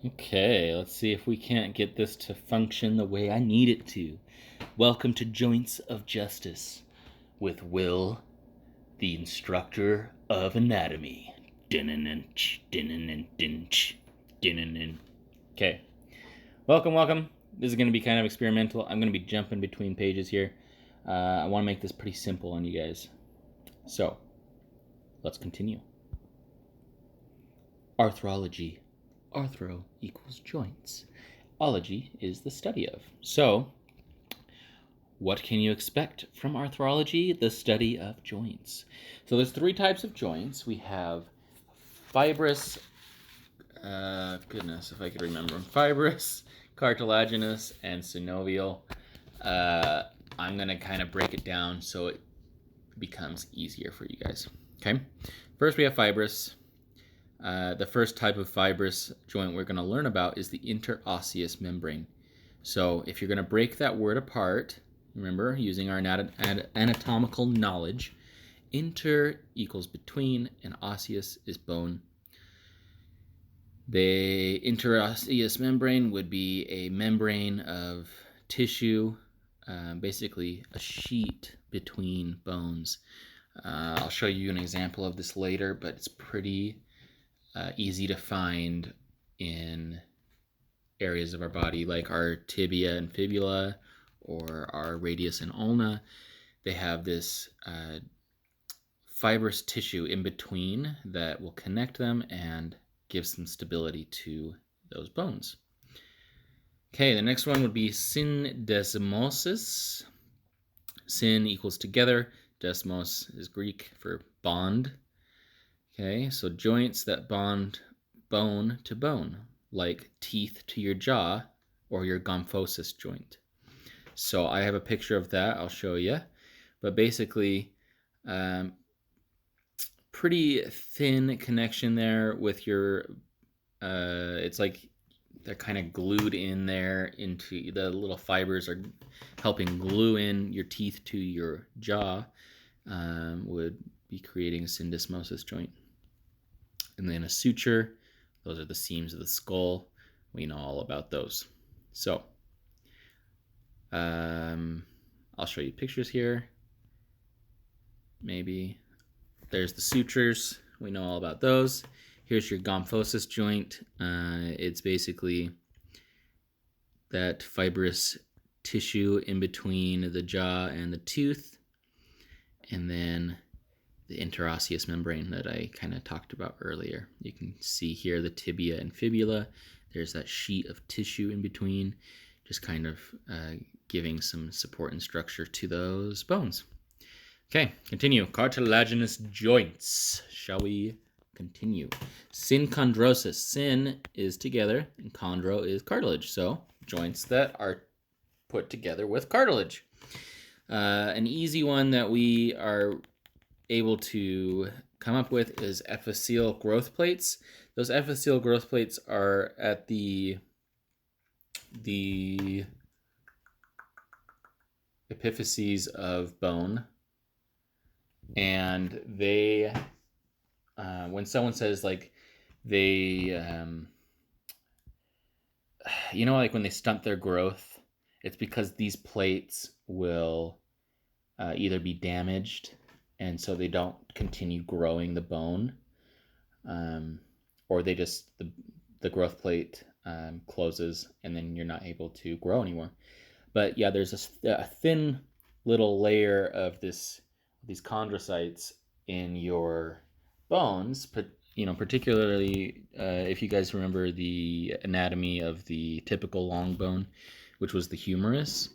Okay, let's see if we can't get this to function the way I need it to. Welcome to Joints of Justice with Will, the instructor of anatomy. Okay, welcome. This is going to be kind of experimental. I'm going to be jumping between pages here. I want to make this pretty simple on you guys. So, let's continue. Arthrology. Arthro equals joints. Ology is the study of. So, what can you expect from arthrology? The study of joints. So there's three types of joints. We have fibrous, goodness, if I could remember them, fibrous, cartilaginous, and synovial. I'm going to kind of break it down so it becomes easier for you guys. Okay, first we have fibrous. The first type of fibrous joint we're going to learn about is the interosseous membrane. So if you're going to break that word apart, remember, using our anatomical knowledge, inter equals between and osseous is bone. The interosseous membrane would be a membrane of tissue, basically a sheet between bones. I'll show you an example of this later, but it's pretty easy to find in areas of our body like our tibia and fibula or our radius and ulna. They have this fibrous tissue in between that will connect them and give some stability to those bones. Okay, the next one would be syndesmosis. Syn equals together. Desmos is Greek for bond. Okay, so joints that bond bone to bone, like teeth to your jaw or your gomphosis joint. So I have a picture of that. I'll show you. But basically, pretty thin connection there with your, it's like they're kind of glued in there into the little fibers are helping glue in your teeth to your jaw, would be creating a syndesmosis joint. And then a suture, those are the seams of the skull. We know all about those. So I'll show you pictures here. Maybe there's the sutures. We know all about those. Here's your gomphosis joint. It's basically that fibrous tissue in between the jaw and the tooth. And then the interosseous membrane that I kind of talked about earlier. You can see here the tibia and fibula. There's that sheet of tissue in between, just kind of giving some support and structure to those bones. Okay, continue. Cartilaginous joints. Shall we continue? Synchondrosis. Syn is together, and chondro is cartilage. So joints that are put together with cartilage. An easy one that we are able to come up with is epiphyseal growth plates. Those epiphyseal growth plates are at the epiphyses of bone, and they when someone says like they like when they stunt their growth, it's because these plates will either be damaged and so they don't continue growing the bone, or they just the growth plate closes and then you're not able to grow anymore. But yeah, there's a thin little layer of these chondrocytes in your bones, but particularly if you guys remember the anatomy of the typical long bone, which was the humerus.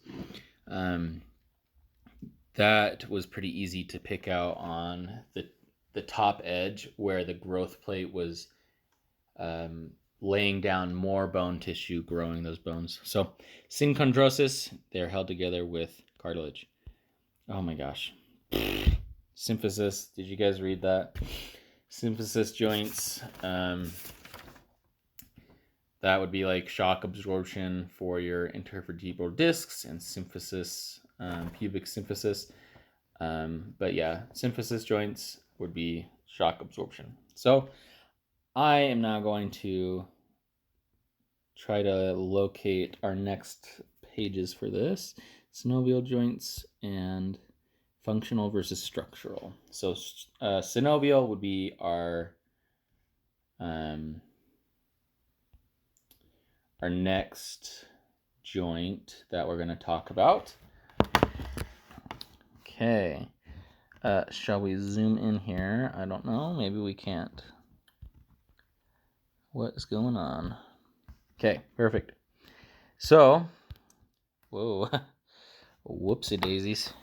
That was pretty easy to pick out on the top edge where the growth plate was laying down more bone tissue, growing those bones. So synchondrosis, they're held together with cartilage. Oh my gosh. Symphysis, did you guys read that? Symphysis joints, that would be like shock absorption for your intervertebral discs and symphysis, pubic symphysis. But yeah, symphysis joints would be shock absorption. So I am now going to try to locate our next pages for this. Synovial joints and functional versus structural. So synovial would be our next joint that we're going to talk about. Okay. Shall we zoom in here? I don't know. Maybe we can't. What is going on? Okay, perfect. So, whoa, whoopsie daisies.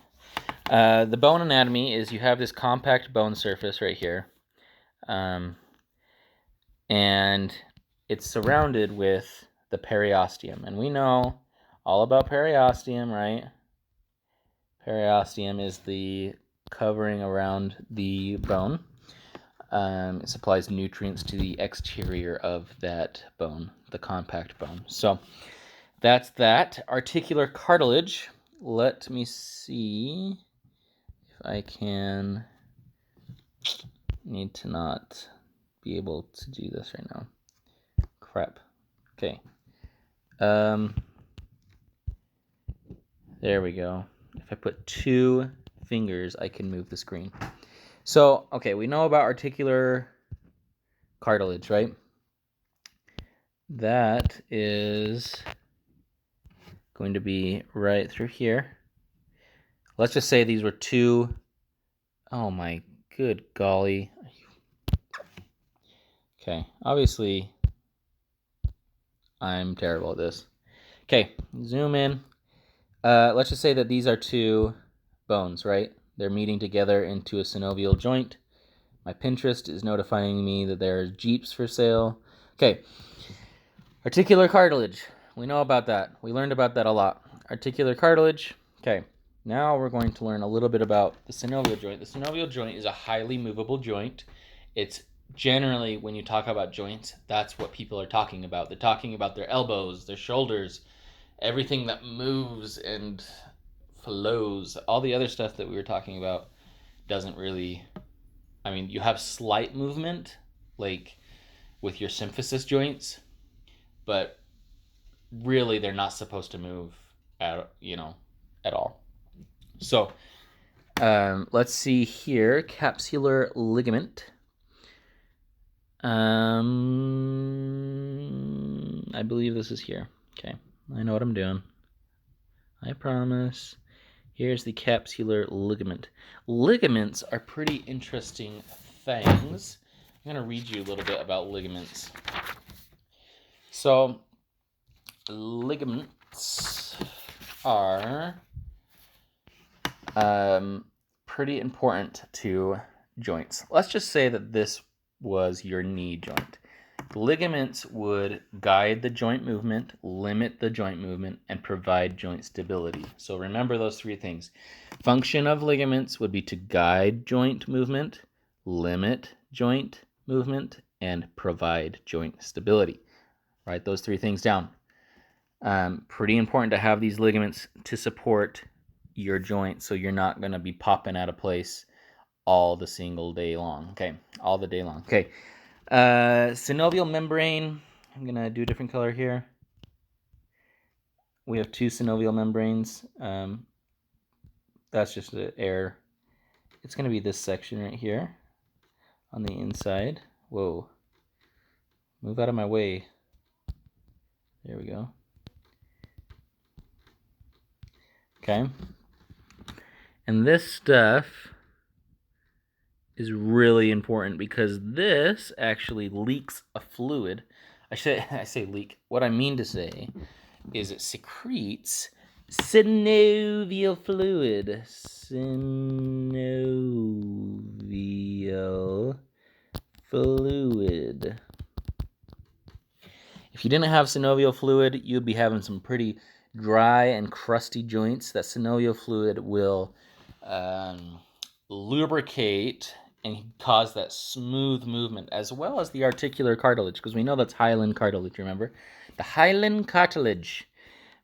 The bone anatomy is you have this compact bone surface right here. And it's surrounded with the periosteum. And we know all about periosteum, right? Periosteum is the covering around the bone. It supplies nutrients to the exterior of that bone, the compact bone. So that's that. Articular cartilage. Let me see if I can. Need to not be able to do this right now. Crap. Okay. There we go. If I put 2 fingers, I can move the screen. So, okay, we know about articular cartilage, right? That is going to be right through here. Let's just say these were 2. Oh my good golly. Okay, obviously I'm terrible at this. Okay, zoom in. Let's just say that these are 2 bones, right? They're meeting together into a synovial joint. My Pinterest is notifying me that there are Jeeps for sale. Okay, articular cartilage. We know about that. We learned about that a lot. Articular cartilage. Okay, now we're going to learn a little bit about the synovial joint. The synovial joint is a highly movable joint. It's generally, when you talk about joints, that's what people are talking about. They're talking about their elbows, their shoulders, everything that moves and flows. All the other stuff that we were talking about doesn't really, I mean, you have slight movement, like with your symphysis joints, but really they're not supposed to move at all. So let's see here. Capsular ligament. I believe this is here. Okay, I know what I'm doing. I promise. Here's the capsular ligament. Ligaments are pretty interesting things. I'm going to read you a little bit about ligaments. So, ligaments are pretty important to joints. Let's just say that this was your knee joint. Ligaments would guide the joint movement, limit the joint movement, and provide joint stability. So remember those 3 things. Function of ligaments would be to guide joint movement, limit joint movement, and provide joint stability. Write those 3 things down. Pretty important to have these ligaments to support your joint so you're not going to be popping out of place all the single day long. Okay, all the day long. Okay. Synovial membrane. I'm going to do a different color here. We have 2 synovial membranes. That's just the air. It's going to be this section right here on the inside. Whoa. Move out of my way. There we go. Okay. And this stuff is really important because this actually leaks a fluid. I say leak. What I mean to say is it secretes synovial fluid. Synovial fluid. If you didn't have synovial fluid, you'd be having some pretty dry and crusty joints. That synovial fluid will lubricate and cause that smooth movement, as well as the articular cartilage, because we know that's hyaline cartilage, remember? The hyaline cartilage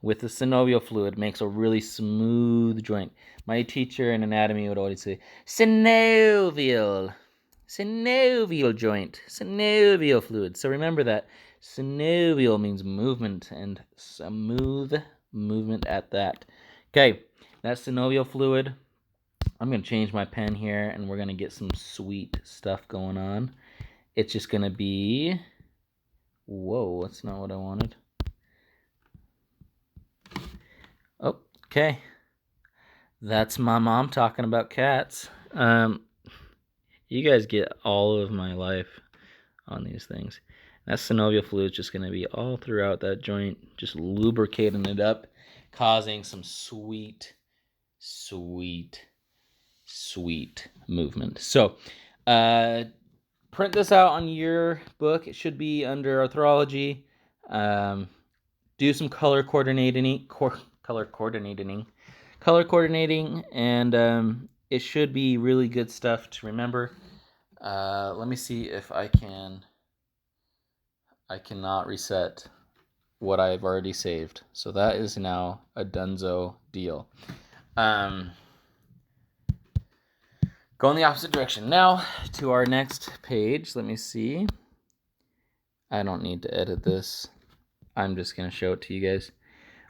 with the synovial fluid makes a really smooth joint. My teacher in anatomy would always say, synovial joint, synovial fluid. So remember that. Synovial means movement, and smooth movement at that. Okay, that's synovial fluid. I'm going to change my pen here, and we're going to get some sweet stuff going on. It's just going to be... Whoa, that's not what I wanted. Oh, okay. That's my mom talking about cats. You guys get all of my life on these things. That synovial fluid is just going to be all throughout that joint, just lubricating it up, causing some sweet, sweet, sweet movement. So, print this out on your book. It should be under arthrology. Do some color coordinating, and it should be really good stuff to remember. Let me see if I can. I cannot reset what I've already saved. So that is now a donezo deal. Go in the opposite direction. Now to our next page. Let me see. I don't need to edit this. I'm just going to show it to you guys.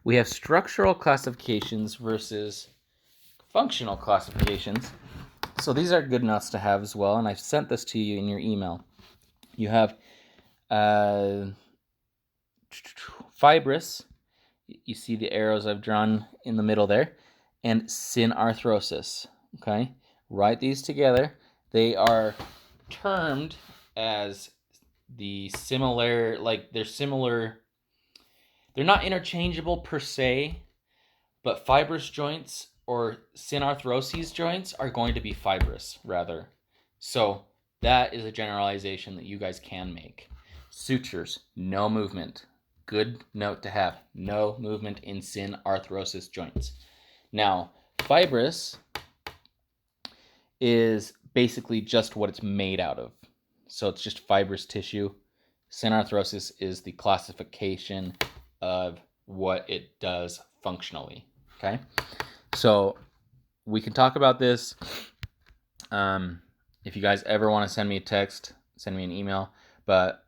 We have structural classifications versus functional classifications. So these are good notes to have as well, and I've sent this to you in your email. You have fibrous, you see the arrows I've drawn in the middle there, and synarthrosis. Okay, write these together. They are termed as the similar, like they're similar. They're not interchangeable per se, but fibrous joints or synarthroses joints are going to be fibrous rather. So that is a generalization that you guys can make. Sutures, no movement. Good note to have. No movement in synarthrosis joints. Now, fibrous is basically just what it's made out of. So it's just fibrous tissue. Synarthrosis is the classification of what it does functionally. Okay? So we can talk about this. If you guys ever want to send me a text, send me an email. But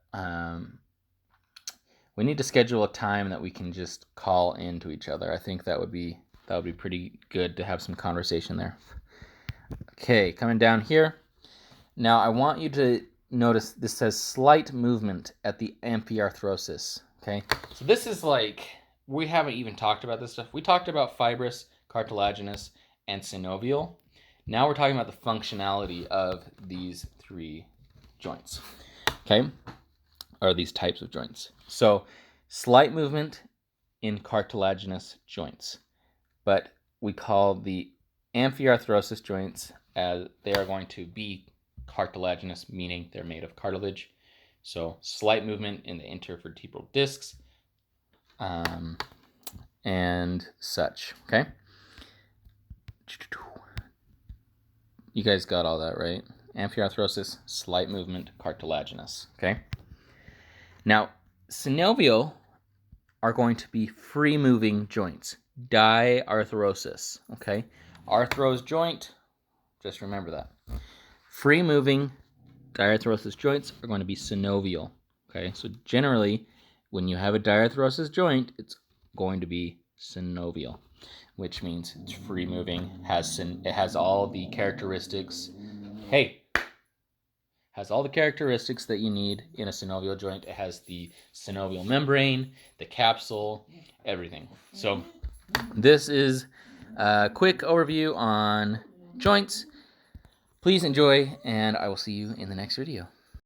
we need to schedule a time that we can just call into each other. I think that would be pretty good to have some conversation there. Okay, coming down here. Now I want you to notice this says slight movement at the amphiarthrosis. Okay, so this is like, we haven't even talked about this stuff. We talked about fibrous, cartilaginous, and synovial. Now we're talking about the functionality of these three joints. Okay, or these types of joints. So slight movement in cartilaginous joints, but we call the amphiarthrosis joints as they are going to be cartilaginous, meaning they're made of cartilage. So slight movement in the intervertebral discs and such. Okay, you guys got all that right? Amphiarthrosis, slight movement, cartilaginous. Okay. Now, synovial are going to be free-moving joints. Diarthrosis. Okay. Arthros joint. Just remember that. Free-moving diarthrosis joints are going to be synovial. Okay. So generally, when you have a diarthrosis joint, it's going to be synovial, which means it's free-moving. It has all the characteristics. Has all the characteristics that you need in a synovial joint. It has the synovial membrane, the capsule, everything. So this is a quick overview on joints. Please enjoy, and I will see you in the next video.